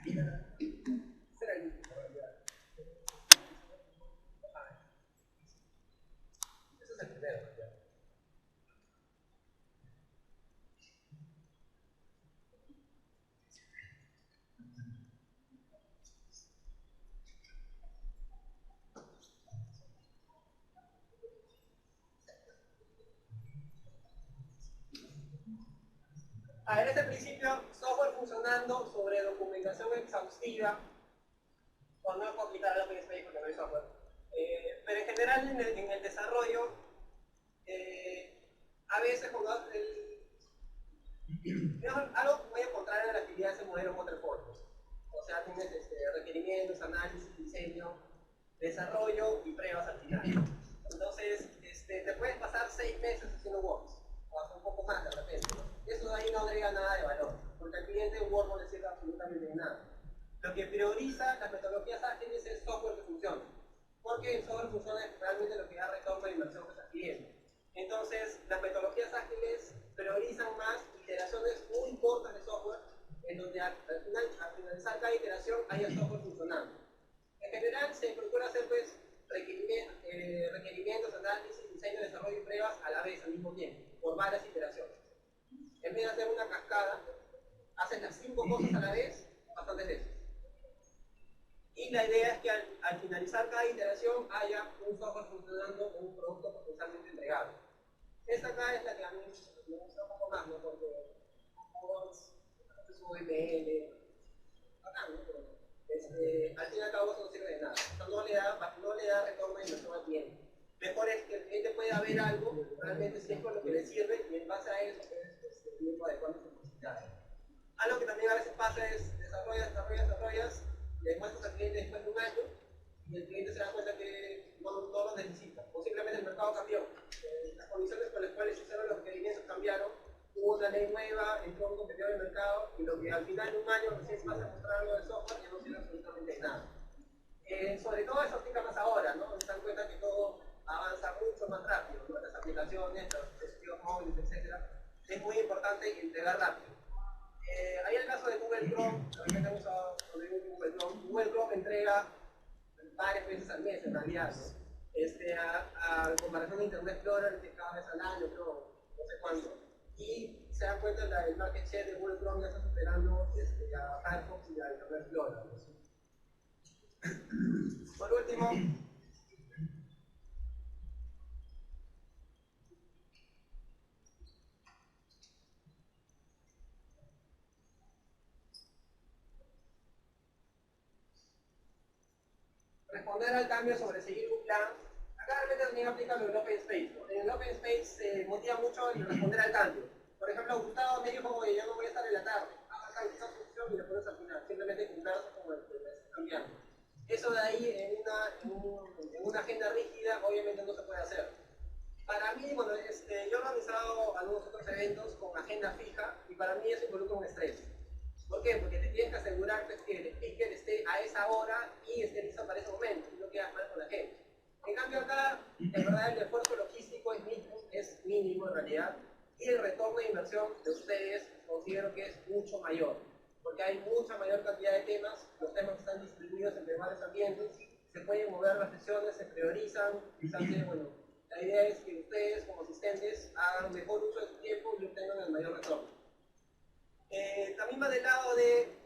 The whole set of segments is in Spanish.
Será el mismo, en realidad. Ese es el primero, ¿no? A ver, este principio, software funcionando sobre documentación exhaustiva, o no puedo quitar el OpenSpace porque no hay software, pero en general en el desarrollo, a veces cuando algo muy contrario a la actividad es el modelo waterfall. O sea, tienes requerimientos, análisis, diseño, desarrollo y pruebas al final. Entonces, te puedes pasar 6 meses haciendo works, o hasta un poco más de repente, ¿no? Eso de ahí no agrega nada de valor, porque al cliente un work no le sirve absolutamente nada. Lo que prioriza las metodologías ágiles es software que funcione, porque el software funciona es realmente lo que da retorno a la inversión que está pidiendo. Entonces, las metodologías ágiles priorizan más iteraciones muy cortas de software, en donde al finalizar cada iteración haya software funcionando. En general, se procura hacer pues, requerimientos, análisis, diseño, desarrollo y pruebas a la vez, al mismo tiempo, por varias iteraciones. En vez de hacer una cascada, hacen las 5 cosas a la vez, bastantes veces. Y la idea es que al finalizar cada iteración haya un software funcionando con un producto potencialmente entregable. Esta acá es la que a mí me gusta un poco más, ¿no? Porque es UML, acá, ¿no? Pero, al fin y al cabo eso no sirve de nada. O sea, no le da retorno de inversión al cliente. Mejor es que el cliente pueda ver algo, realmente si es con lo que le sirve, y en base a eso es el tiempo adecuado a sus necesidades. Algo que también a veces pasa es desarrollas, le muestras al cliente después de un año, y el cliente se da cuenta que no lo necesita, o simplemente el mercado cambió. Las condiciones con las cuales se hicieron los requerimientos cambiaron, hubo una ley nueva, entró un competidor en el mercado, y lo que al final de un año recién se va a mostrar algo de software ya no sirve absolutamente de nada. Sobre todo eso aplica más ahora, ¿no? Se dan cuenta que todo avanza mucho más rápido, ¿no? Las aplicaciones, los dispositivos móviles, etc. Es muy importante entregar rápido. Hay el caso de Google Chrome, también hemos usado Google Chrome. Google Chrome entrega varias veces al mes, en realidad, ¿no? A comparación de Internet Explorer, que cada vez al año, creo, no sé cuánto. Y se dan cuenta que el market share de Google Chrome ya está superando a Firefox y a Internet Explorer, ¿no? Por último, responder al cambio sobre seguir un plan. Acá realmente también aplica lo del Open Space, ¿no? En el Open Space se motiva mucho el responder al cambio. Por ejemplo, Gustavo me dijo, oye, yo no voy a estar en la tarde, haz esta función y la pones al final, simplemente cumplirse como el que está cambiando. Eso de ahí en una agenda rígida obviamente no se puede hacer. Para mí, bueno, yo he organizado algunos otros eventos con agenda fija y para mí eso involucra un estrés. ¿Por qué? Porque te tienes que asegurar que el speaker esté a esa hora y esté listo para ese momento y no quedas mal con la gente. En cambio acá, en verdad el esfuerzo logístico es mínimo en realidad y el retorno de inversión de ustedes considero que es mucho mayor, porque hay mucha mayor cantidad de temas, los temas están distribuidos entre varios ambientes, se pueden mover las sesiones, se priorizan, quizás, bueno, la idea es que ustedes como asistentes hagan mejor uso de su tiempo y obtengan el mayor retorno. También va del lado de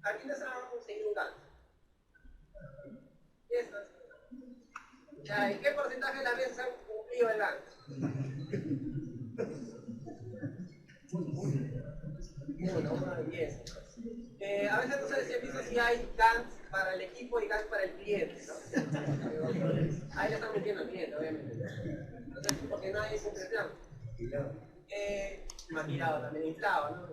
a quiénes se van a conseguir un Gantt. ¿Y qué porcentaje de las veces han cumplido el Gantt? Uno de 10. A veces no sé si han visto si hay Gantt para el equipo y Gantt para el cliente, ¿no? Ahí le están metiendo al cliente, obviamente. Entonces, porque nadie cumple el plan. Maquilado también, inflado, ¿no?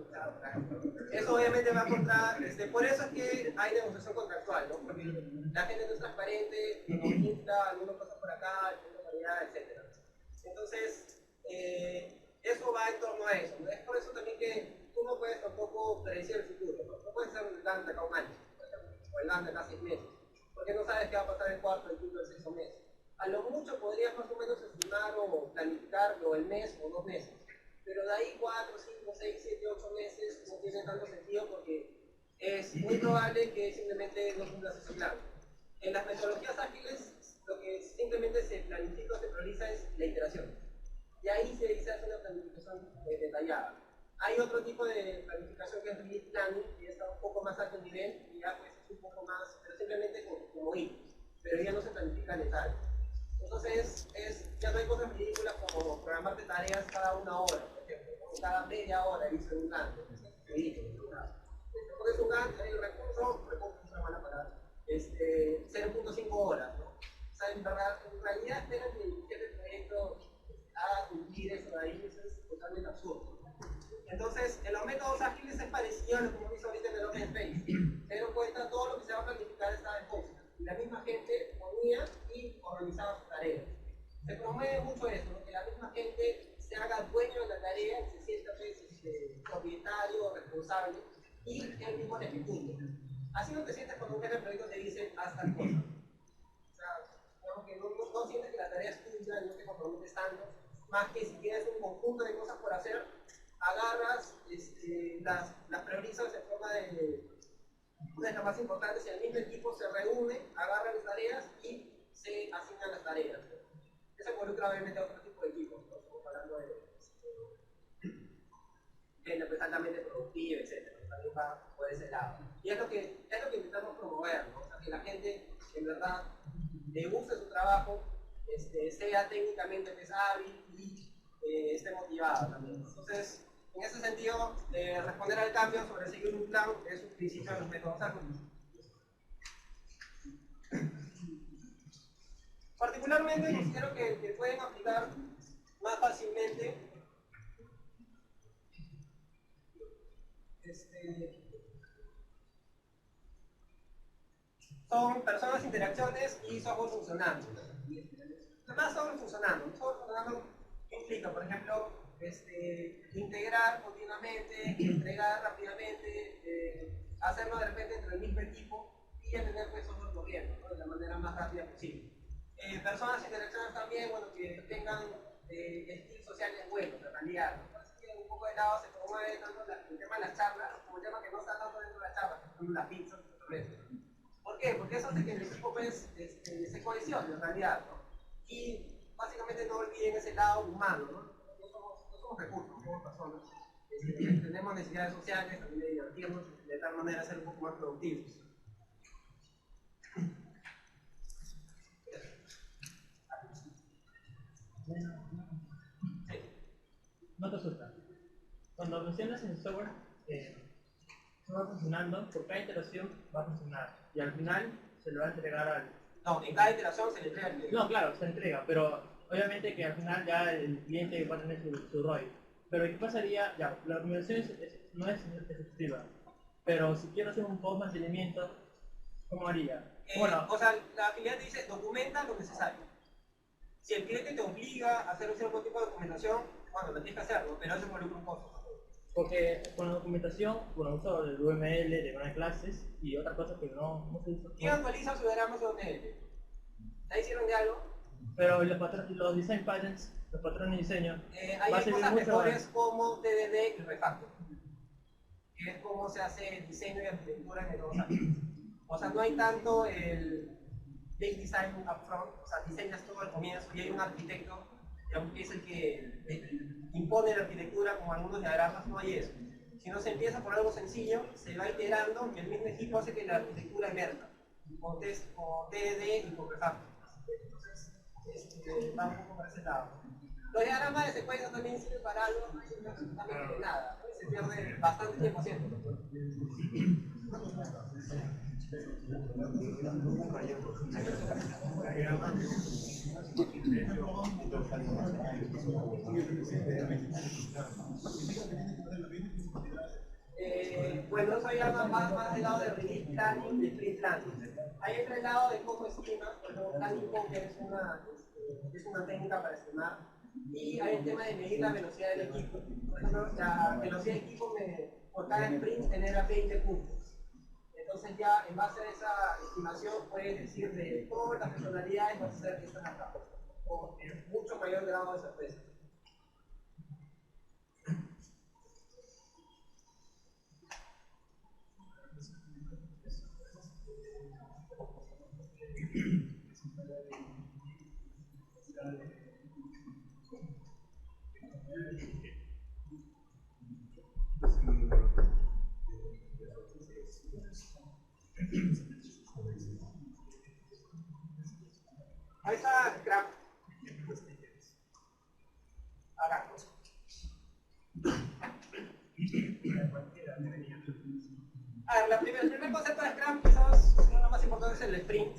Eso obviamente va contra, por eso es que hay negociación contractual, ¿no? Porque la gente no es transparente, nos infla, algunas cosas por acá, algunas por allá, etc. Entonces, eso va en torno a eso, ¿no? Es por eso también que tú no puedes tampoco predecir el futuro, ¿no? No puedes ser el Gantt acá un año, por ejemplo, o el Gantt acá 6 meses, porque no sabes qué va a pasar el cuarto, el quinto, el sexto mes. A lo mucho podrías más o menos estimar o planificarlo el mes o 2 meses. Pero de ahí 4, 5, 6, 7, 8 meses no tiene tanto sentido porque es muy probable que simplemente no cumplas ese plan. En las metodologías ágiles, lo que simplemente se planifica o se prioriza es la iteración. Y ahí se hace una planificación detallada. Hay otro tipo de planificación que es release planning, que está un poco más alto nivel, y ya pues es un poco más, pero simplemente como hitos, pero ya no se planifica en detalle. Entonces, ya no hay cosas ridículas como programarte tareas cada una hora, por ejemplo, o cada media hora hice un Gantt. Pones un Gantt, hay un recurso es una mala palabra, 0.5 horas, ¿no? O sea, en realidad esperan que el jefe de proyecto haga cumplir eso de ahí, eso es totalmente absurdo. Entonces, en los métodos ágiles es parecido a lo que hemos visto ahorita en el Open Space. Se dieron cuenta, todo lo que se va a planificar estaba en Postgres. Y la misma gente ponía y organizaba sus tareas. Se promueve mucho eso, ¿no? Que la misma gente se haga dueño de la tarea, se sienta pues, propietario, responsable, y él mismo la ejecute. Así no te sientes cuando un jefe de proyecto te dice, haz tal cosa. O sea, que no sientes que la tarea es tuya, no te comprometes tanto, más que si tienes un conjunto de cosas por hacer, agarras, las priorizas en forma de una de las más importantes, y el mismo equipo se reúne, agarra las tareas y se asignan las tareas. Eso involucra obviamente a otro tipo de equipos, ¿no? Estamos hablando de gente pues, altamente productiva, etc. También va por ese lado. Y es lo que intentamos promover, ¿no? O sea, que la gente en verdad le guste su trabajo, sea técnicamente pues, hábil y esté motivado también. Entonces, en ese sentido, responder al cambio sobre seguir un plan es un principio de los métodos ágiles. Particularmente, considero que pueden aplicar más fácilmente son personas, interacciones y software funcionando. Además, software funcionando. Software funcionando implica, por ejemplo, integrar continuamente, entregar rápidamente, hacerlo de repente entre el mismo equipo y ya tener pues, software corriendo, ¿no? De la manera más rápida posible. Personas, interacciones también, bueno, que tengan skills sociales buenos, en realidad. ¿No? Un poco de lado se promueve tanto el tema de las charlas como el tema que no está tanto dentro de las charlas, por ejemplo, las pizzas, ¿por qué? Porque eso hace que el equipo pues, se cohesione en realidad, ¿no? Y básicamente no olviden ese lado humano, ¿no? No somos recursos, somos personas. Tenemos necesidades sociales, también de divertirnos, de tal manera ser un poco más productivos. No te asusta. Cuando mencionas en software, va funcionando, por cada iteración va a funcionar. Y al final se lo va a entregar al. No, en cada iteración se le entrega al cliente. No, claro, se entrega, pero obviamente que al final ya el cliente va a tener su ROI. Pero ¿qué pasaría? Ya, la organización no es ejecutiva, pero si quiero hacer un post mantenimiento, ¿cómo haría? Bueno, o sea, la afiliada te dice, documenta lo necesario. Si el cliente te obliga a hacer un cierto tipo de documentación, bueno, lo tienes que hacerlo, pero eso involucra un costo. Porque con la documentación, bueno, uso el UML de una clases y otra cosa que no se usa. ¿Quién actualiza su diagrama UML? ¿Ya hicieron de algo? Pero los design patterns, los patrones de diseño, hay cosas mejores como TDD y Refactor, que es como se hace el diseño y arquitectura en métodos ágiles. O sea, no hay tanto el big design upfront, o sea, diseñas todo al comienzo y hay un arquitecto que es el que impone la arquitectura con algunos diagramas, no hay eso. Si no se empieza por algo sencillo, se va iterando y el mismo equipo hace que la arquitectura emerja, con TDD y con Refactor. Entonces, va un poco para ese lado. Los diagramas de secuencia también sirven para algo, no sirven absolutamente nada, se pierde bastante tiempo haciendo. Bueno, eso ya más del lado de release planning y sprint planning. Hay otro lado de cómo estimas, por ejemplo, planning poker es una técnica para estimar. Y hay el tema de medir la velocidad del equipo. Por ejemplo, la velocidad del equipo por cada sprint genera 20 puntos. Entonces ya en base a esa estimación puedes decir de todas las personalidades vas a hacer que están acá. Con mucho mayor grado de sorpresa. Ahí está Scrum. Acá. A ver, el primer concepto de Scrum, quizás lo más importante es el sprint.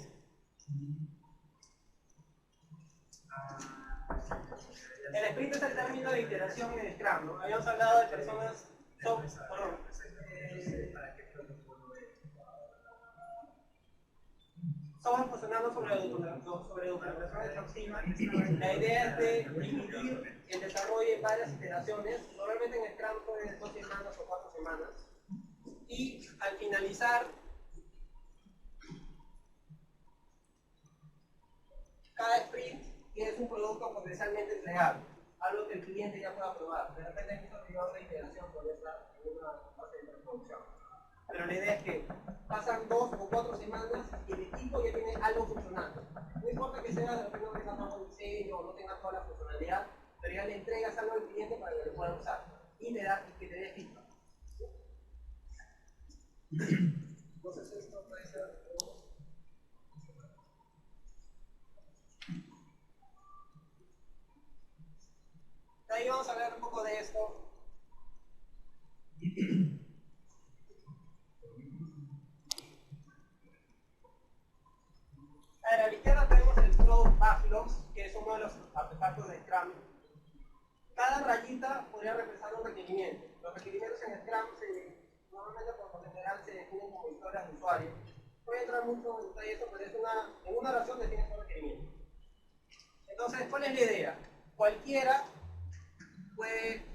El sprint es el término de iteración en Scrum, ¿no? Habíamos hablado de personas, estamos funcionando sobre documentación exhaustiva. La idea es de dividir el desarrollo en varias iteraciones. Normalmente en Scrum puede ser 2 semanas o 4 semanas. Y al finalizar, cada sprint tienes un producto potencialmente entregable, algo que el cliente ya pueda probar. De repente hay muchos periodos de integración por esta en una fase de producción. Pero la idea es que pasan 2 o 4 semanas y el equipo ya tiene algo funcionando. No importa que sea de repente no tenga todo el diseño o no tenga toda la funcionalidad, pero ya le entregas algo al cliente para que lo pueda usar y que te dé feedback. Entonces esto puede ser de ahí vamos a hablar un poco de esto. A ver, a la izquierda tenemos el Product Backlogs, que es uno de los artefactos de Scrum. Cada rayita podría representar un requerimiento. Los requerimientos en Scrum normalmente por lo general se definen como historias de usuario. No voy a entrar mucho en detalle eso, pero en una oración defines un requerimiento. Entonces, ¿cuál es la idea? Cualquiera puede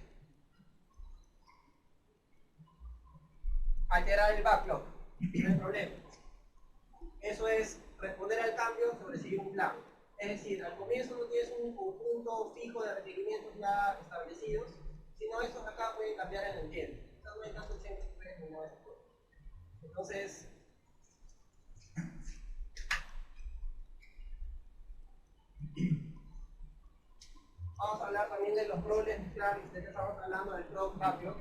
alterar el backlog, no hay problema. Eso es responder al cambio sobre seguir un plan. Es decir, al comienzo no tienes un conjunto fijo de requerimientos ya establecidos, sino estos acá pueden cambiar en el tiempo. Entonces no hay tanto tiempo que puedes terminar ese código. Entonces, vamos a hablar también de los problemas, claro, ya que estamos hablando del Product Backlog.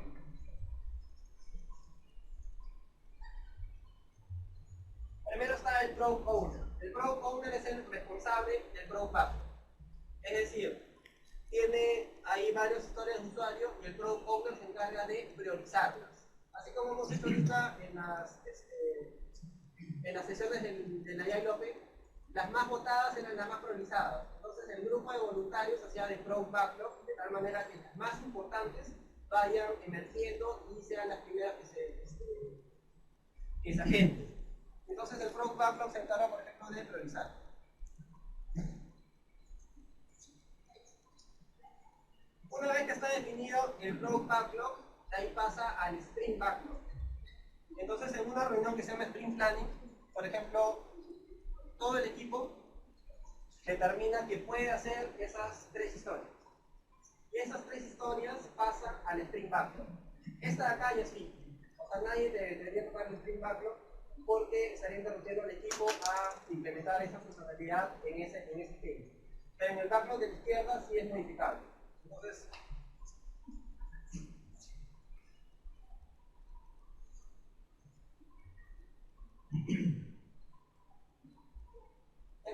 Primero está el Product Owner. El Product Owner es el responsable del Product Backlog. Es decir, tiene ahí varias historias de usuario y el Product Owner se encarga de priorizarlas. Así como hemos hecho ahorita en las sesiones del Agile Open, las más votadas eran las más priorizadas. Entonces el grupo de voluntarios hacía de Product Backlog de tal manera que las más importantes vayan emergiendo y sean las primeras que se agenden. Entonces el Product Backlog se encarga, por ejemplo, de priorizar. Una vez que está definido el Product Backlog, de ahí pasa al Sprint Backlog. Entonces en una reunión que se llama Sprint Planning, por ejemplo, todo el equipo determina que puede hacer esas 3 historias. Y esas 3 historias pasan al Sprint Backlog. Esta de acá ya es fin. O sea, nadie debería tocar el Sprint Backlog porque estaría interrumpiendo al equipo a implementar esa funcionalidad en ese tema. Pero en el backlog de la izquierda sí es modificable. Entonces,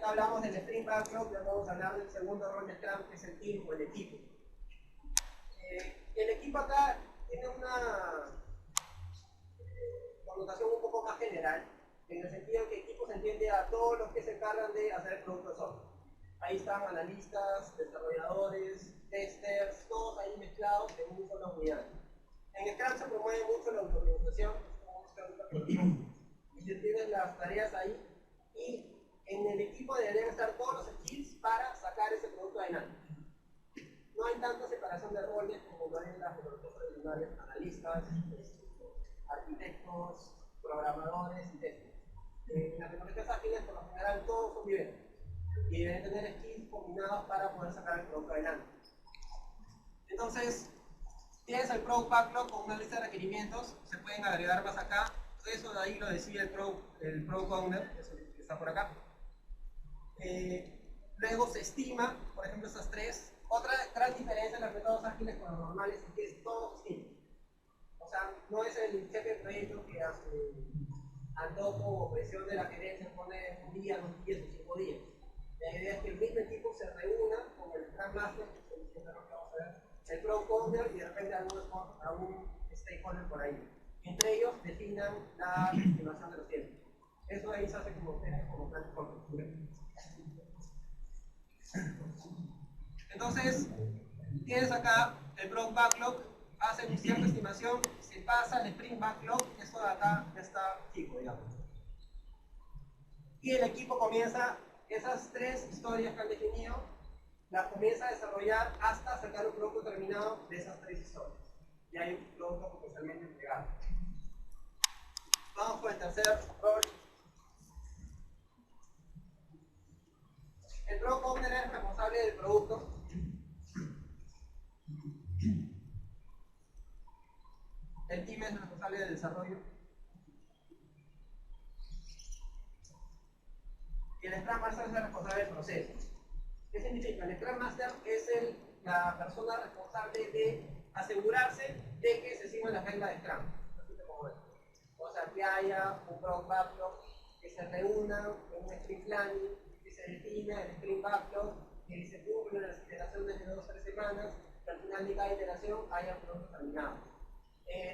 hablamos del Sprint Backlog, ya vamos a hablar del segundo rol de Scrum, que es el team o el equipo. El equipo acá tiene una connotación un poco más general, en el sentido que equipo se entiende a todos los que se encargan de hacer el producto de software. Ahí están analistas, desarrolladores, testers, todos ahí mezclados en una sola unidad. En Scrum se promueve mucho la automatización, y se tienen las tareas ahí, y en el equipo deberían estar todos los skills para sacar ese producto adelante. No hay tanta separación de roles como hay en las metodologías tradicionales, analistas, arquitectos, programadores y testers. En las metodologías ágiles, por lo general, todos son niveles y deben tener skills combinados para poder sacar el producto adelante. Entonces, tienes el Product Backlog con una lista de requerimientos, se pueden agregar más acá. Eso de ahí lo decide el Product Owner, que es está por acá. Luego se estima, por ejemplo, esas tres. Otra gran diferencia en los métodos ágiles con los normales es que es todo sostenible. O sea, no es el jefe de proyecto que hace antojo o presión de la gerencia pone un día, 2 días o 5 días. La idea es que el mismo equipo se reúna con el Scrum Master, que es el que vamos a ver, el Product Owner y de repente algún stakeholder por ahí. Entre ellos definan la estimación de los tiempos. Eso ahí se hace como plan de cultura. Entonces, tienes acá el Product Backlog, hace una cierta estimación, se pasa el Sprint Backlog, eso de acá ya está fijo, digamos. Y el equipo comienza esas tres historias que han definido, las comienza a desarrollar hasta sacar un producto terminado de esas tres historias. Y hay un producto potencialmente entregado. Vamos con el tercer rol. El Product Owner es responsable del producto. El team es responsable del desarrollo. Y el Scrum Master es el responsable del proceso. ¿Qué significa? El Scrum Master es la persona responsable de asegurarse de que se sigan las reglas de Scrum. O sea, que haya un Product Backlog, que se reúna en un Sprint Planning, que se defina el Sprint Backlog, que se cumplan las iteraciones de 2 o 3 semanas, que al final de cada iteración haya un producto terminado.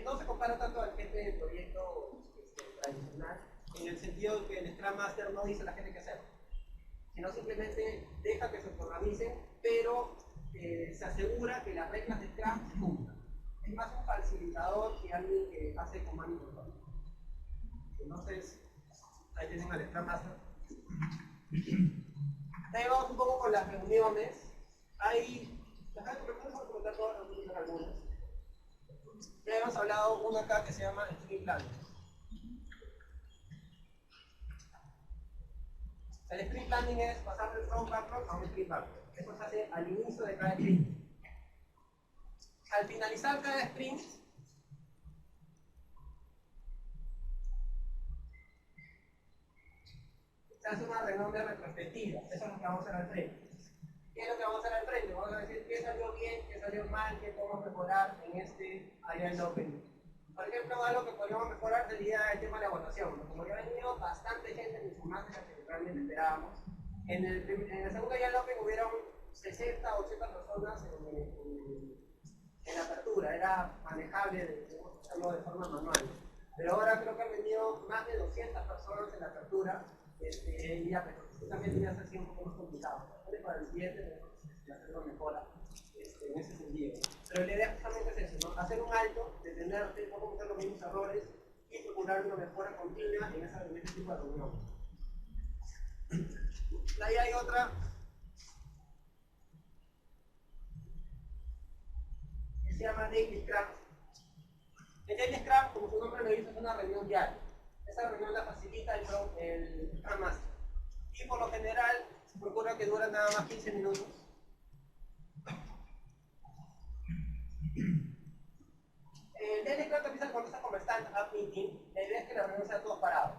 No se compara tanto al jefe de proyecto tradicional, en el sentido de que el Scrum Master no dice a la gente qué hacer, sino simplemente deja que se organicen, pero se asegura que las reglas de Scrum se cumplan. Es más un facilitador que alguien que hace comando y control. Entonces, ahí tienen al Scrum Master. Ahí vamos un poco con las reuniones. Déjame comentar todas las reuniones algunas. Ya hemos hablado una acá que se llama Sprint Planning. El Sprint Planning es pasar del Product Backlog a un Sprint Backlog. Eso se hace al inicio de cada sprint. Al finalizar cada sprint, se hace una reunión de retrospectiva. Eso es lo que vamos a hacer al frente. ¿Qué es lo que vamos a hacer al frente? Vamos a decir qué salió bien, qué salió mal, qué podemos mejorar en este área del Open. Por ejemplo, algo que podríamos mejorar sería el tema de la votación. Como ya ha venido bastante gente, mucho más de la que realmente esperábamos. En el segundo día del Open hubieron 60 o 80 personas en la apertura. Era manejable hacerlo de forma manual. Pero ahora creo que han venido más de 200 personas en la apertura. Y ya, pero justamente ya se hacía un poco más complicado. Para el siguiente, hacerlo mejora en ese sentido. Pero la idea justamente es eso, ¿no? Hacer un alto, detenerte, no cometer los mismos errores y procurar una mejora continua en ese tipo de reunión. Ahí hay otra que se llama Daily Scrum. El Daily Scrum, como su nombre lo dice, es una reunión diaria. Esa reunión la facilita el Scrum Master. Y por lo general se procura que dure nada más 15 minutos. El Daily Scrum empieza cuando está como stand-up meeting. La idea es que la reunión sea todos parados.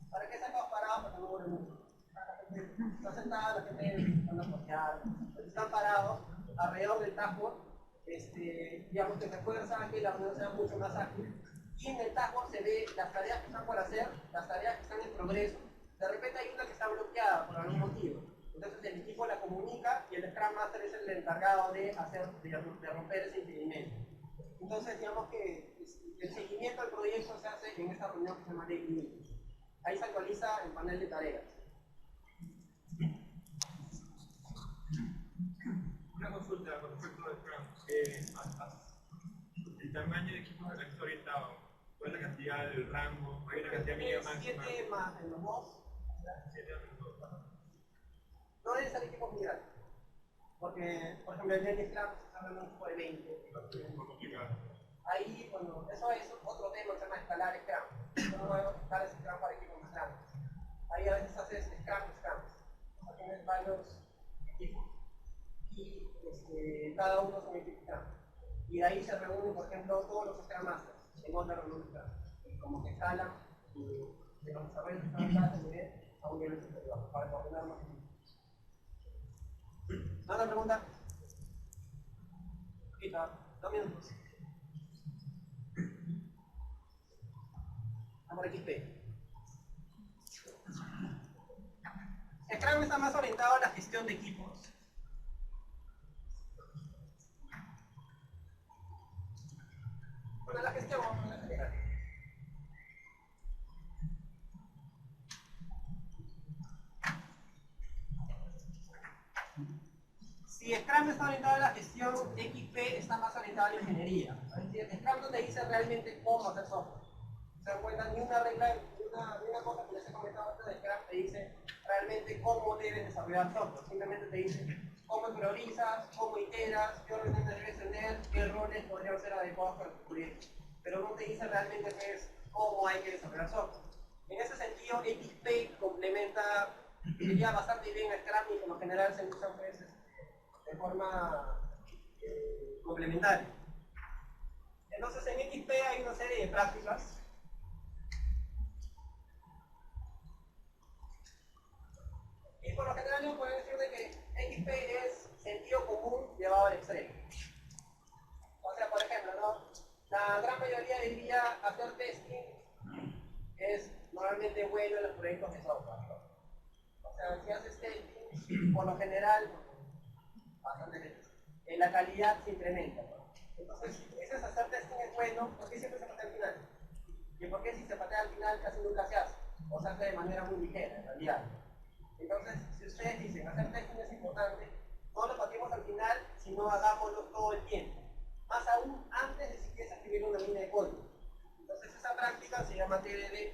¿Para qué sean todos parados? Para que no dure mucho. Está sentada, la gente anda a postear. Están parados alrededor del dashboard. Digamos que refuerza que la reunión sea mucho más ágil. Y en el dashboard se ve las tareas que están por hacer, las tareas que están en progreso. De repente hay una que está bloqueada por algún motivo. Entonces el equipo la comunica y el Scrum Master es el encargado de romper ese impedimento. Entonces digamos que el seguimiento del proyecto se hace en esta reunión que se llama Daily Meeting. Ahí se actualiza el panel de tareas. Una consulta con respecto al Scrum. El tamaño de equipo que está orientado, ¿cuál es la cantidad del rango? ¿Hay una cantidad mínima máxima? 7 más en los 2. 7 más en los 2. No debe ser equipo muy grande. Porque, por ejemplo, el Daily Scrum se está hablando de un equipo de 20. Es muy complicado. Ahí, bueno, eso es otro tema que se llama escalar Scrum. No podemos escalar Scrum para equipos más grandes. Ahí a veces haces Scrum. O sea, tienes varios equipos. Y cada uno es un equipo Scrum. Y de ahí se reúnen, por ejemplo, todos los Scrum Masters en otra reunión de Scrum. Como que escalan de los desarrollos que están en clase a un nivel superior, para coordinar más. ¿Otra pregunta? Quita, 2 minutos. Vamos a XP. Scrum está más orientado a la gestión de equipos. Bueno, la gestión, vamos a general. Si Scrum está orientado a la gestión, XP está más orientado a la ingeniería. Es decir, Scrum no te dice realmente cómo hacer software. Se dan cuenta, ni una regla, ni una cosa que les he comentado antes de Scrum te dice realmente cómo debes desarrollar software. Simplemente te dice cómo priorizas, cómo iteras, qué orden debes tener, qué roles podrían ser adecuados para tu proyecto. Pero no te dice realmente qué es, cómo hay que desarrollar software. En ese sentido, XP complementa, diría, bastante bien a Scrum y por lo general se usan veces de forma complementaria. Entonces en XP hay una serie de prácticas. Y por lo general yo puedo decir de que XP es sentido común llevado al extremo. O sea, por ejemplo, ¿no? La gran mayoría diría hacer testing es normalmente bueno en los proyectos de software, ¿no? O sea, si haces testing, por lo general, bastante veces, la calidad se incrementa, ¿no? Entonces, si dices hacer testing es bueno, ¿por qué siempre se patea al final? ¿Y por qué si se patea al final casi nunca se hace? O se hace de manera muy ligera, en realidad. Entonces, si ustedes dicen hacer testing es importante, no lo pateemos al final, sino hagámoslo todo el tiempo. Más aún antes de siquiera escribir una línea de código. Entonces, esa práctica se llama TDD.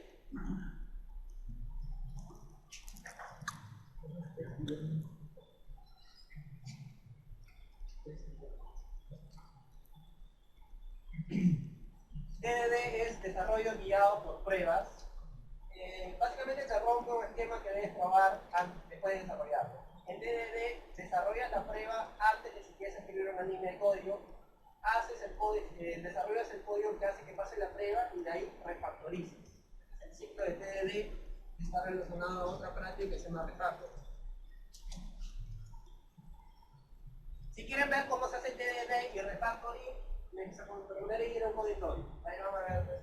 TDD es desarrollo guiado por pruebas. Básicamente se rompe un esquema que debes probar después de desarrollarlo. En TDD desarrollas la prueba antes de siquiera escribir una línea de código. Desarrollas el código que hace que pase la prueba y de ahí refactorizas. El ciclo de TDD está relacionado a otra práctica que se llama refactor. Si quieren ver cómo se hace TDD y refactoring, primero ir al código. Ahí vamos a ver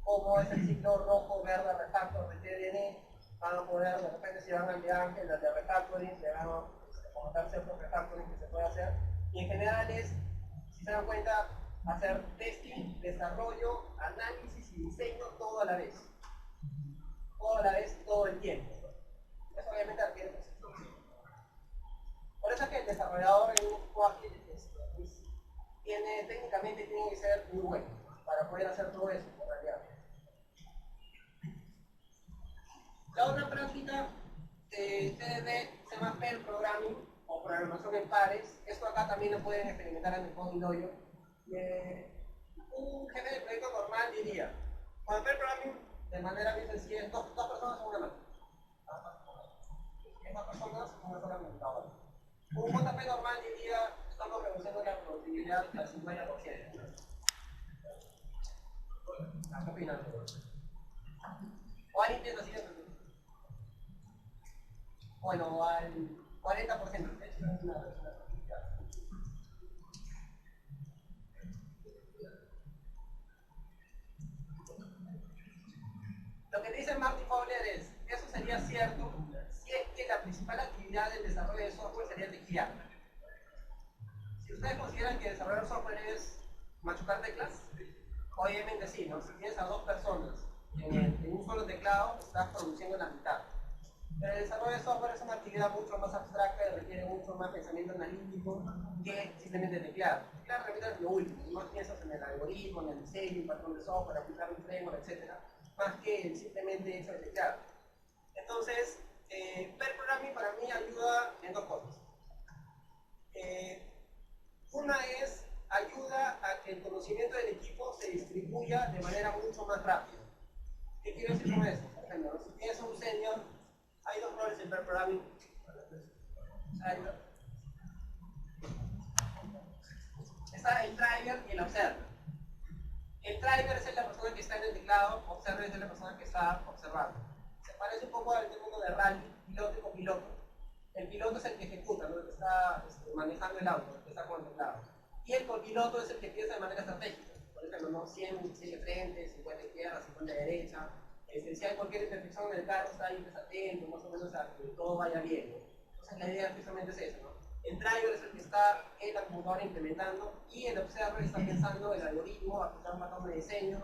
cómo es el ciclo rojo, verde, refactor de TDD. Van a poder, de repente, si van a enviar las de refactoring, le van a comentar ciertos refactoring que se puede hacer. Y en general es, si se dan cuenta, hacer testing, desarrollo, análisis y diseño todo a la vez. Todo a la vez, todo el tiempo. Eso obviamente requiere precisión. Por eso es que el desarrollador en un equipo ágil técnicamente tiene que ser muy bueno para poder hacer todo eso en realidad. La otra práctica de TDD se llama pair programming o programación en pares. Esto acá también lo pueden experimentar en el Coding Dojo. Un jefe de proyecto normal diría, con el pair programming de manera bien sencilla, dos personas en una máquina. Dos personas en una sola computadora. Un JP normal diría, estamos reduciendo la productividad al 50%. ¿Qué opinan? ¿O alguien piensa así de repente? Bueno, al 40%. Lo que dice Marty Fowler es, eso sería cierto si es que la principal actividad del desarrollo de software sería teclear. Si ustedes consideran que desarrollar software es machucar teclas, obviamente sí, ¿no? Si tienes a dos personas en un solo teclado, estás produciendo la mitad. Pero el desarrollo de software es una actividad mucho más abstracta y requiere mucho más pensamiento analítico que simplemente teclear. Teclear realmente es lo último, no piensas en el algoritmo, en el diseño, el patrón de software, aplicar un framework, etc. Más que el simplemente hecho de teclear. Entonces, pair programming para mí ayuda en dos cosas. Una es, ayuda a que el conocimiento del equipo se distribuya de manera mucho más rápida. ¿Qué quiero decir con eso? Por ejemplo, si tienes un senior, hay dos roles en pair programming. Está el driver y el observer. El driver es la persona que está en el teclado, observer es la persona que está observando. Se parece un poco al término de rally, piloto y copiloto. El piloto es el que ejecuta, ¿no? El que está manejando el auto, el que está controlado. Y el copiloto es el que piensa de manera estratégica. Por ejemplo, ¿no? 100 de frente, 50 izquierda, 50 derecha. Si hay cualquier imperfección en el carro, está ahí atento, más o menos a que todo vaya bien, ¿no? Entonces la idea precisamente es eso, ¿no? El driver es el que está en la computadora implementando y el observer está pensando el algoritmo, aplicar un patrón de diseño,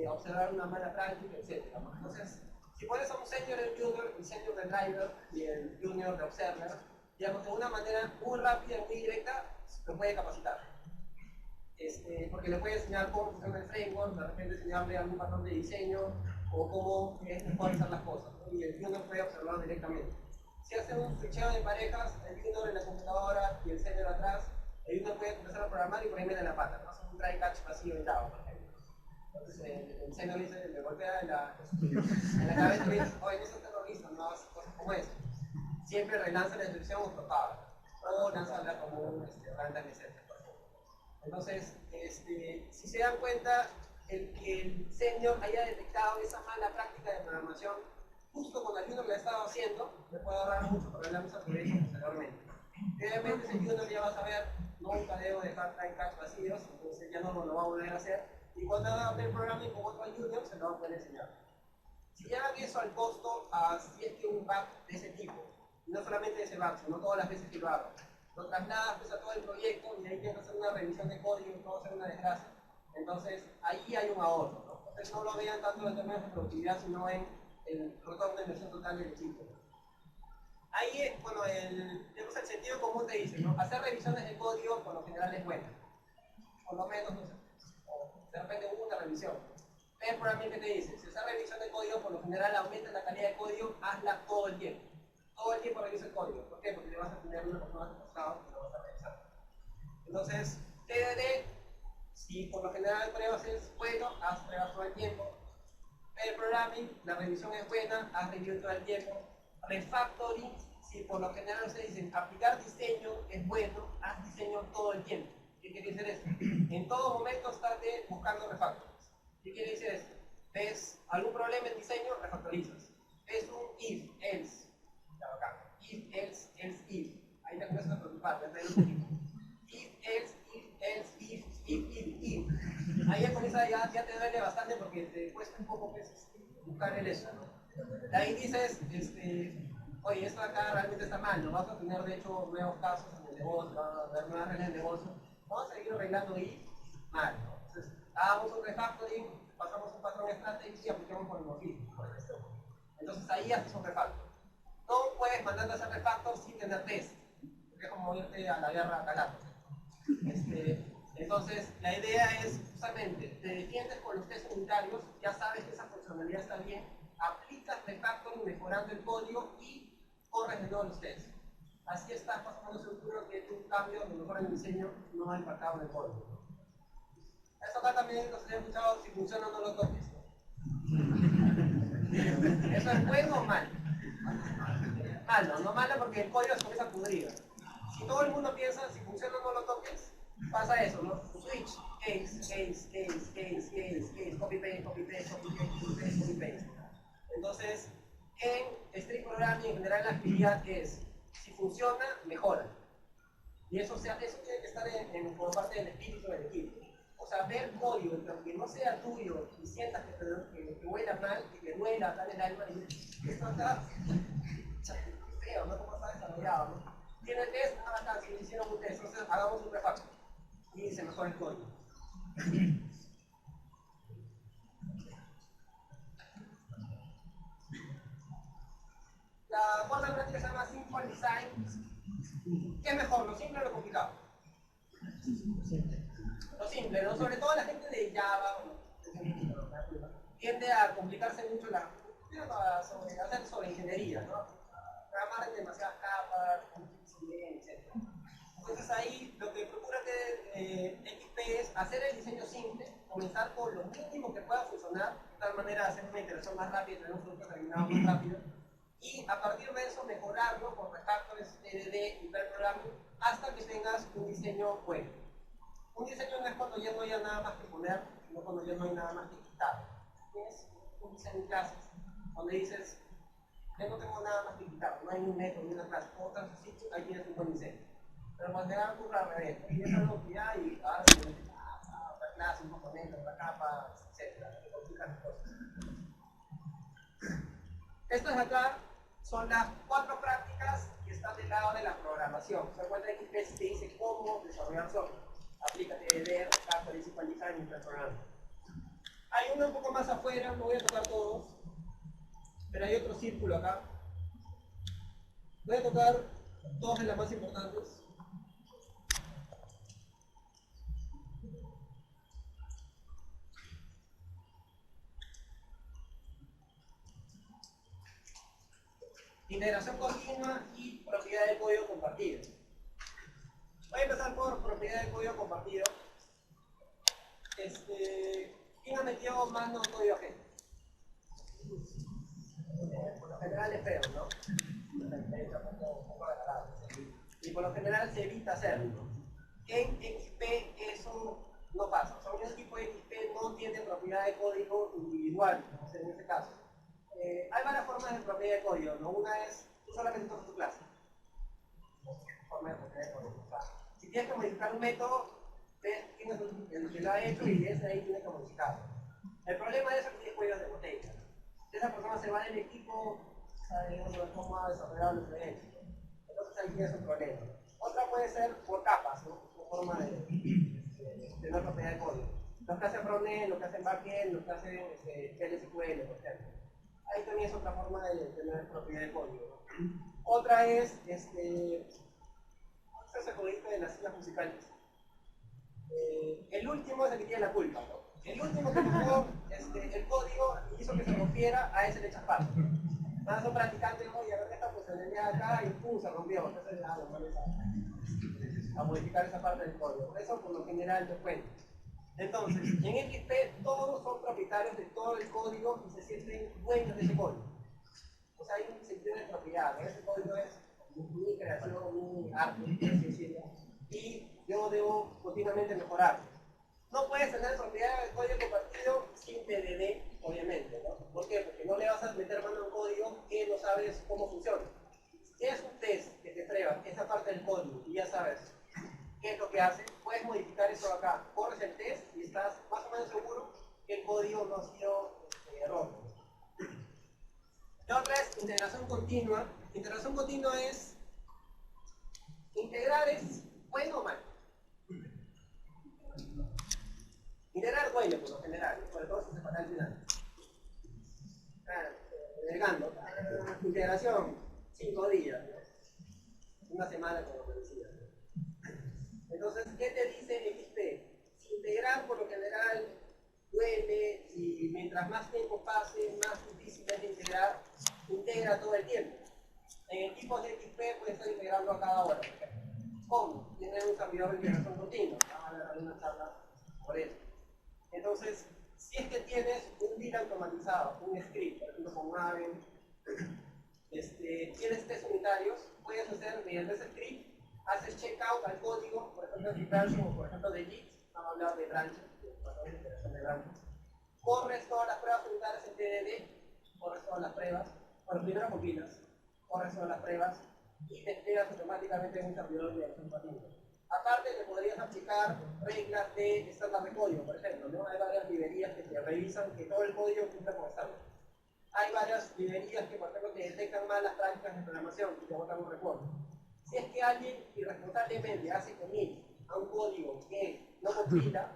observar una mala práctica, etc. ¿no? Entonces, si pones a un senior del junior, el senior del driver y el junior de observer, digamos, de una manera muy rápida y muy directa, lo puede capacitar. Porque le puede enseñar cómo funciona el framework, de repente enseñarle algún patrón de diseño o cómo es mejor hacer las cosas, ¿no? Y el junior puede observarlo directamente. Si hacen un switcheo de parejas, el junior en la computadora y el senior atrás, el junior puede empezar a programar y por ahí mete la pata, ¿no? Hace un try catch vacío en Java, por ejemplo. Entonces el senior dice, le golpea en la cabeza y dice, oye, no seas terrorista, no hagas cosas como eso. Siempre relanza la instrucción o propaga, o lanza como un random etc. Entonces, si se dan cuenta, el que el senior haya detectado esa mala práctica de programación justo cuando el junior le ha estado haciendo, le puede ahorrar mucho problemas a progreso posteriormente. Obviamente, ese junior ya va a saber, nunca debo dejar try catch vacíos, entonces ya no lo va a volver a hacer. Y cuando haga el programming con otro junior, se lo va a poder enseñar. Si llevan eso al costo, si es que un bug de ese tipo, y no solamente ese bug, sino todas las veces que lo hagan, lo trasladas pues, a todo el proyecto y ahí tienes que hacer una revisión de código y todo va a ser una desgracia. Entonces, ahí hay un ahorro, ¿no? Entonces, no lo vean tanto en términos de productividad, sino en el retorno de inversión total del equipo. Ahí, bueno, el sentido común te dice, ¿no? Hacer revisiones de código por lo general es bueno. Por lo menos, no sé, o de repente una revisión. El programa que te dice, si haces revisión de código, por lo general aumenta la calidad de código, hazla todo el tiempo. Todo el tiempo revisa el código. ¿Por qué? Porque le vas a tener una persona de costado que lo vas a revisar. Entonces, TDD, si por lo general pruebas es bueno, haz pruebas todo el tiempo. El programming, la revisión es buena, haz review todo el tiempo. Refactoring, si por lo general ustedes dicen aplicar diseño es bueno, haz diseño todo el tiempo. ¿Qué quiere decir eso? En todo momento estate buscando refactorings. ¿Qué quiere decir eso? ¿Ves algún problema en diseño? Refactorizas. ¿Ves un if, else? Ya acá. If, else, if. Ahí te comienzas a preocupar, ya te un poquito. If, else, if. Ahí ya comienza, ya te duele bastante porque te cuesta un poco buscar el eso, ¿no? De ahí dices, oye, esto acá realmente está mal, no vas a tener de hecho nuevos casos en el negocio, van a haber nuevas reglas de negocio, vamos a seguir arreglando ahí, mal, ¿no? Entonces, hagamos un refactoring, pasamos un patrón estratégico y aplicamos por el morfismo, por ejemplo. Entonces ahí haces un refactor. No puedes mandarte a hacer refactor sin tener test, porque es como irte a la guerra a calar. Entonces, la idea es justamente, te defiendes con los test unitarios, ya sabes que esa funcionalidad está bien, aplicas refactoring mejorando el código y corres de nuevo los tests. Así estás más o menos seguro que tu cambio, a lo mejor en el diseño, no ha impactado en el código. Eso acá también nos había escuchado, si funciona no lo toques. ¿Eso es bueno o malo? Malo, no malo porque el código se comienza a pudrir. Si todo el mundo piensa, si funciona no lo toques, pasa eso, ¿no? Switch, case, copy paste. Entonces, en Street Programming en general la actividad es, si funciona, mejora. Y eso tiene que estar como parte del espíritu del equipo. O sea, ver código, pero que no sea tuyo y sientas que huela mal, que duela tal el alma, y esto está feo, ¿no? ¿Cómo está desarrollado, no? Tiene test, acá, si hicieron un test, entonces hagamos un refactor y se mejora el código. La cuarta práctica se llama Simple Design. ¿Qué es mejor, lo simple o lo complicado? Lo simple, ¿no? Sobre todo la gente de Java tiende a complicarse mucho hacer sobre ingeniería, ¿no? Programar en demasiadas capas, etc. Entonces ahí lo que procura que XP es hacer el diseño simple, comenzar con lo mínimo que pueda funcionar, de tal manera de hacer una iteración más rápida y tener un producto terminado más rápido, y a partir de eso mejorarlo con refactores, TDD y pair programming hasta que tengas un diseño bueno. Un diseño no es cuando ya no haya nada más que poner, sino cuando ya no hay nada más que quitar. Tienes un diseño en clases donde dices, ya no tengo no hay un método ni una clase. Como tanto sitio, ahí tienes un buen diseño. Pero cuando te ocurre al revés, tienes algo que ya y ahora se le otra clase, un componente, otra capa, etc. Te complican las cosas. Estas de acá son las 4 prácticas que están del lado de la programación. Se encuentra en XP si te dice cómo desarrollar software. Aplícate de acá, Principal Design y programa. Hay uno un poco más afuera, no voy a tocar todos, pero hay otro círculo acá. Voy a tocar 2 de las más importantes. Integración continua y propiedad de código compartido. Voy a empezar por propiedad de código compartido. ¿Quién ha metido mano en código ajeno? Por lo general es feo, ¿no? Y por lo general se evita hacerlo. En XP eso no pasa. O sea, un equipo de XP no tiene propiedad de código individual, en este caso. Hay varias formas de propiedad de código, ¿no? Una es, tú solamente tocas tu clase. Forma de propiedad de código. O sea, si tienes que modificar un método, ves quién es el que lo ha hecho y desde ahí tienes que modificarlo. El problema de eso es que tiene códigos de botella. Esa persona se va del equipo, sabe cómo ha desarrollado lo que ha hecho. Entonces ahí tienes un problema. Otra puede ser por capas, ¿no? Como forma de tener propiedad de código. Los que hacen frontend, los que hacen backend, los que hacen PLSQL, por ejemplo. Ahí también es otra forma de tener propiedad de código, ¿no? Otra es, ese código de las islas musicales. El último es el que tiene la culpa, ¿no? El último que tuvo el código y hizo que se rompiera, a ese le echas parte. Nada, son practicantes, oye, a ver esta funcionalidad acá y pum, se rompió. Entonces, lo pones a modificar esa parte del código. Eso por lo general te cuento. Entonces, en XP todos son propietarios de todo el código y se sienten dueños de ese código. O sea, hay un sentido de propiedad, ¿no? Ese código es mi creación, mi arte, y yo debo continuamente mejorarlo. No puedes tener propiedad de código compartido sin TDD, obviamente, ¿no? ¿Por qué? Porque no le vas a meter mano a un código que no sabes cómo funciona. Si tienes un test que te prueba esa parte del código y ya sabes qué es lo que hace, puedes modificar eso acá. Corres el test y estás más o menos seguro que el código no ha sido error. La otra es integración continua. Integración continua es integrar es bueno o malo. Integrar bueno por lo general, sobre todo si se pasa al final. Delegando. Integración, 5 días, ¿no? Una semana como te decía. Entonces, ¿qué te dice XP? Si integrar por lo general duele y mientras más tiempo pase, más difícil es de integrar, integra todo el tiempo. En equipos de XP puede estar integrando a cada hora, por ejemplo. ¿Cómo? Tienen un servidor de integración continua. Vamos a ver alguna charla por eso. Entonces, si es que tienes un build automatizado, un script, por ejemplo con Maven, tienes test unitarios, puedes hacer mediante ese script, haces checkout al código, por ejemplo de branch o por ejemplo de Git, vamos a hablar de branches, de integración de branches. Corres todas las pruebas unitarias en TDD, corres todas las pruebas, bueno, primero compilas, corres todas las pruebas y te entregas automáticamente en un servidor de integración continua. Aparte, le podrías aplicar reglas de estándar de código, por ejemplo, ¿no? Hay varias librerías que te revisan que todo el código cumpla con estándar. Hay varias librerías que, por ejemplo, te detectan mal las prácticas de programación y te botan un reporte. Si es que alguien irresponsablemente hace commit a un código que no compila,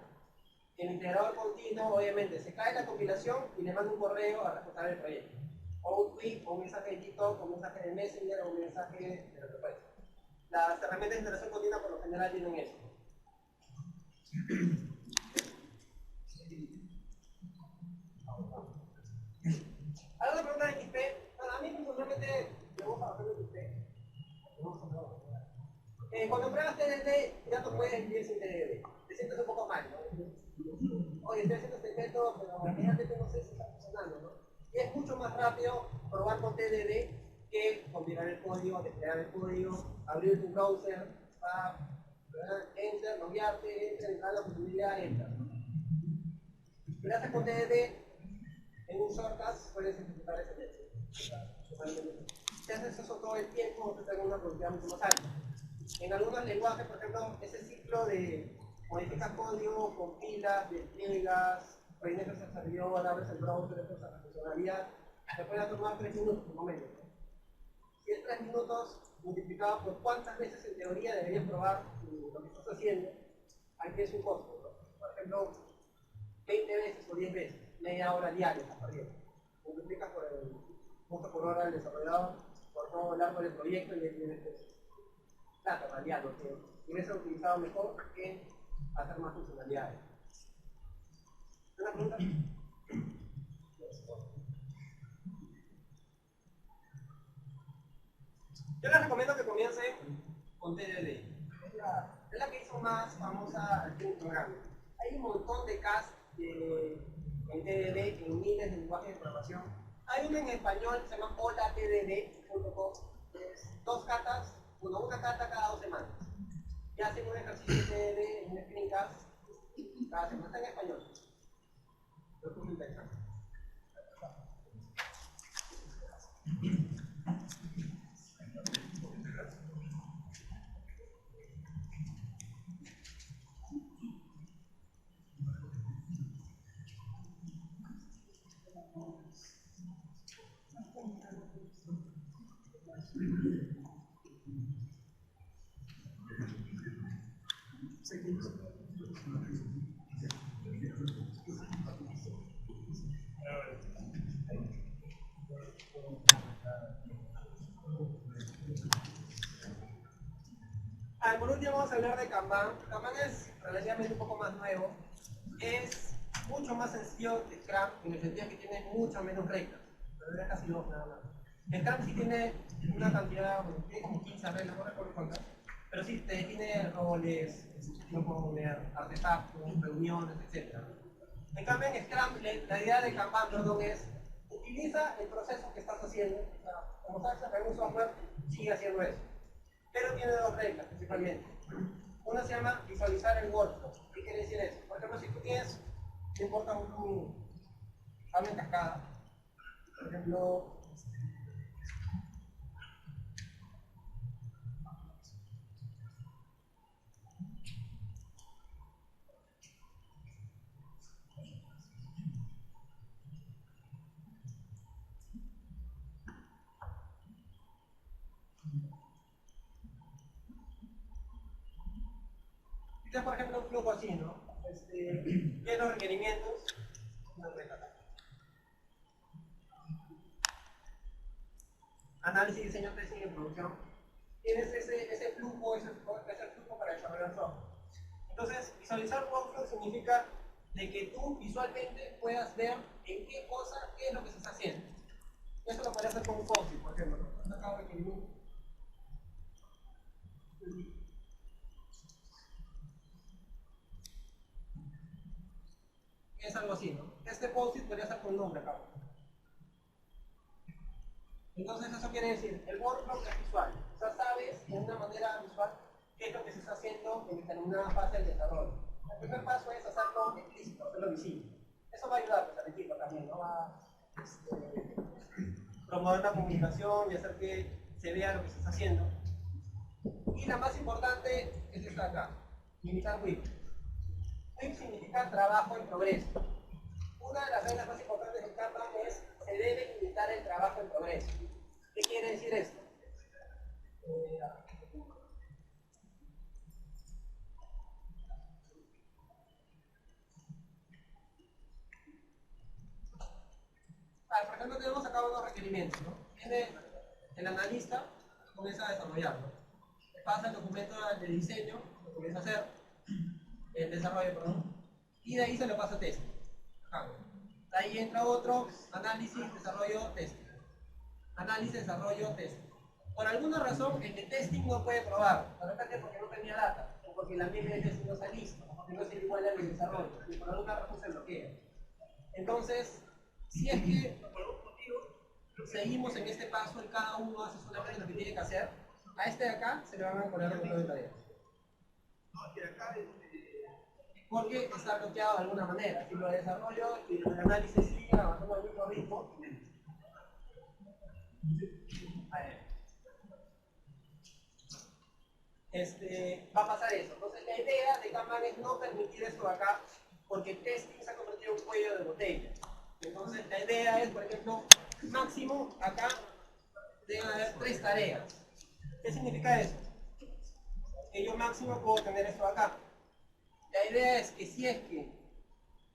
el integrador continuo, obviamente, se cae la compilación y le manda un correo al responsable del proyecto. O un tweet, o un mensaje de TikTok, o un mensaje de Messenger, o un mensaje de lo que fuese. Las herramientas de integración continua por lo general tienen eso. ¿Alguna pregunta de XP? Bueno, a mí personalmente me gusta bastante XP. Cuando pruebas TDD ya no puedes vivir sin TDD. Te sientes un poco mal, ¿no? Oye, estoy haciendo este método, pero realmente no sé si está funcionando, ¿no? Y es mucho más rápido probar con TDD que compilar el código, desplegar el código, abrir tu browser, enter, loguearte, enter, entrar a la posibilidad, enter. Si lo haces con TDD, en un shortcut puedes ejecutar ese método. haces eso todo el tiempo, vas a tener una productividad mucho más alta. En algunos lenguajes, por ejemplo, ese ciclo de modificar código, compilas, despliegas, reinicas el servidor, abres el browser, entras a la funcionalidad, te puede tomar 3 minutos por momento. Si es 3 minutos multiplicado por cuántas veces en teoría deberías probar lo que estás haciendo, aquí es un costo, ¿no? Por ejemplo, 20 veces o 10 veces, media hora diaria estás perdiendo. Multiplicas por el punto por hora del desarrollador, por todo el largo del proyecto y tienes plata, realidad, lo que hubiese utilizado mejor que hacer más funcionalidades. ¿Una pregunta? Yo les recomiendo que comiencen con TDD. Es la que hizo más famosa aquí en el programa. Hay un montón de cast en TDD, en miles de lenguajes de programación. Hay uno en español que se llama holatdd.com. Es 2 catas, una cata cada 2 semanas. Y hacen un ejercicio de TDD en un screencast cada semana. Está en español. Lo es muy interesante. Por último vamos a hablar de Kanban. Kanban es relativamente un poco más nuevo. Es mucho más sencillo que Scrum en el sentido que tiene mucho menos reglas. Pero es casi 2 nada más. Scrum sí tiene una cantidad, bueno, tiene como 15 reglas, no recuerdo cuántas. Pero sí te define roles, no puedo poner artefactos, reuniones, etc. En cambio en Scrum la idea de Kanban, perdón, es utiliza el proceso que estás haciendo. O sea, como sabes, en un software sigue haciendo eso. Pero tiene 2 reglas principalmente. Una se llama visualizar el workflow. ¿Qué quiere decir eso? Por ejemplo, si tú tienes, no importa un cambio en cascada, por ejemplo, tienes por ejemplo un flujo así, ¿no? Tienes los requerimientos, análisis, diseño, testing y producción. Tienes ese flujo para desarrollar software. Entonces, visualizar workflow significa de que tú visualmente puedas ver en qué cosa, qué es lo que se está haciendo. Eso lo puedes hacer con un POSIT, por ejemplo, ¿no? Acá requerimiento. Es algo así, ¿no? Este POSIT podría estar con nombre acá. Entonces eso quiere decir, el workflow es visual. O sea, sabes de una manera visual qué es lo que se está haciendo en determinada fase del desarrollo. El primer paso es hacerlo explícito, hacerlo visible. Eso va a ayudar pues, al equipo también, ¿no? Va a promover la comunicación y hacer que se vea lo que se está haciendo. Y la más importante es esta acá, limitar WIP. WIP significa trabajo en progreso. Una de las reglas más importantes del Kanban es se debe limitar el trabajo en progreso. ¿Qué quiere decir esto? Por ejemplo, tenemos acá unos requerimientos, ¿no? Viene el analista, comienza a desarrollarlo. Pasa el documento de diseño, lo comienza a hacer, el desarrollo, perdón, y de ahí se lo pasa a testing. De ahí entra otro, análisis, desarrollo, testing. Análisis, desarrollo, testing. Por alguna razón, el de testing no puede probar. De repente porque no tenía data, o porque la misma de testing no está lista, o porque no es igual al de desarrollo, y por alguna razón se bloquea. Entonces, si es que por algún motivo seguimos en este paso y cada uno hace solamente lo que tiene que hacer, a este de acá se le van a poner un montón de tareas. Porque está bloqueado de alguna manera. Si lo desarrollo y el análisis sigue avanzando al mismo ritmo, Va a pasar eso. Entonces la idea de Kanban es no permitir esto acá, porque el testing se ha convertido en un cuello de botella. Entonces la idea es, por ejemplo, máximo acá deben haber 3 tareas. ¿Qué significa eso? Que yo máximo puedo tener esto acá. La idea es que si es que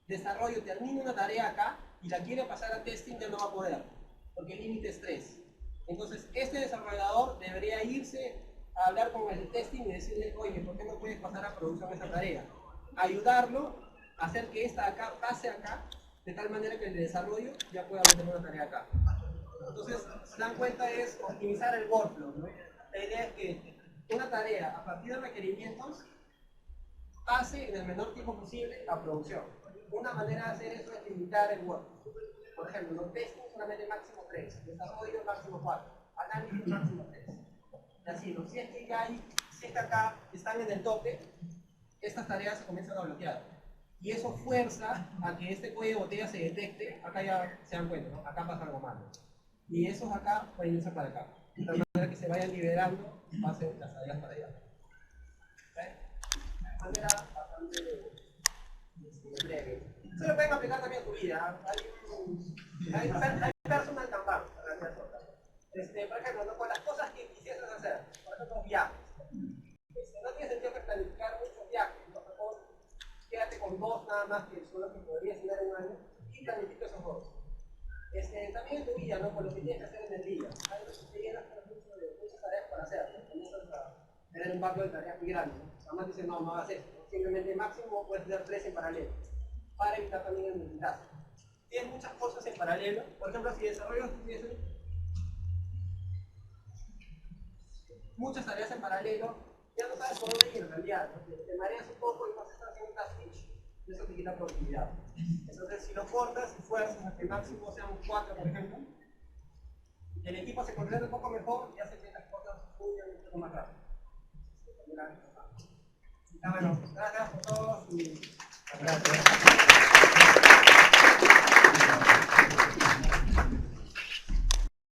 desarrollo termina una tarea acá y la quiere pasar a testing, ya no va a poder, porque el límite es 3. Entonces este desarrollador debería irse a hablar con el testing y decirle, oye, ¿por qué no puedes pasar a producción esta tarea? Ayudarlo a hacer que esta acá pase acá, de tal manera que el de desarrollo ya pueda tener una tarea acá. Entonces, se dan cuenta es optimizar el workflow, ¿no? La idea es que una tarea a partir de requerimientos pase en el menor tiempo posible a producción. Una manera de hacer eso es limitar el workflow. Por ejemplo, los testing solamente máximo 3, desarrollo máximo 4, análisis máximo 3. Y así, si es que acá están en el tope, estas tareas se comienzan a bloquear. Y eso fuerza a que este cuello de botella se detecte, acá ya se dan cuenta, ¿no? Acá pasa algo malo. Y esos acá pueden irse para acá. De tal manera que se vayan liberando, pasen las tareas para allá. ¿Okay? De manera bastante breve. Eso lo pueden aplicar también a tu vida. Hay personal Kanban para hacer cosas. Por ejemplo, ¿no? Con las cosas que quisieras hacer, por ejemplo, viajes. No tiene sentido que planificar muchos viajes. Por favor, quédate con 2 nada más, que son los que podrías tener en un año, y planifica esos 2. También en tu vida, ¿no? Con lo que tienes que hacer en el día. Hay veces que llenas muchas tareas para hacer, ¿no? Comienzas a tener un backlog de tareas muy grande, ¿no? Además dices, no hagas eso, ¿no? Simplemente máximo puedes tener 3 en paralelo, para evitar también el multitask. Tienes muchas cosas en paralelo, por ejemplo, si desarrollas muchas tareas en paralelo, ya no sabes por dónde ir en realidad, ¿no? Te mareas un poco y vas a estar haciendo un task switch, y eso te quita productividad. Entonces, si lo cortas y fuerzas a que máximo sean 4, por ejemplo, el equipo se concentra un poco mejor y hace que las cosas fluyan un poco más rápido. Bueno, gracias a todos y gracias.